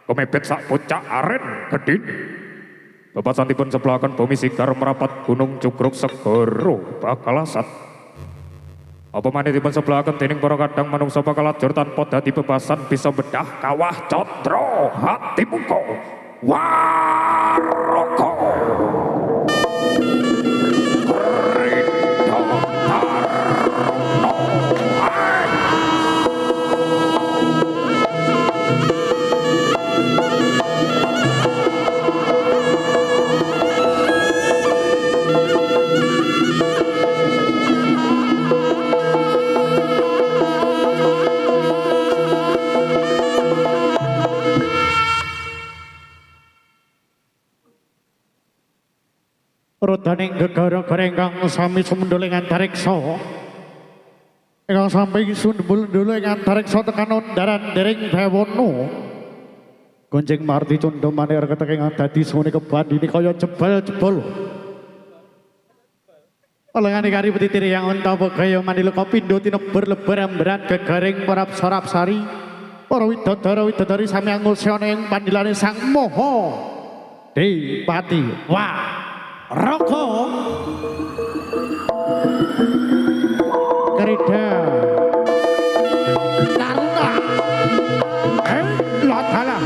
kemepet sak pucak aren gedin. Bebasantipun sebelakan bumi sigar merapat gunung cukruk segoro bakal asat. Apa manitipun sebelakan tining para kadang manungsa bakal ajur tanpa dadi bebasan bisa bedah kawah codro hati muko waroko. Rodaning gegara ingkang sami sumendul ing antariksa. Ingkang sami sumendul ing antariksa tekan ondaran dering bawana. Gonjing marti condho manir keteking dadi sune kebandine kaya jebal-jebol. Olengane kari petitir yang untawa gaya manila kapindo tinebar lebar amberan gegaring parap sorap sari. Para widodara-widodari sami angulsyana ing pandilane Sang Maha Dipati. Wah. Roko Kerida Taruna Latala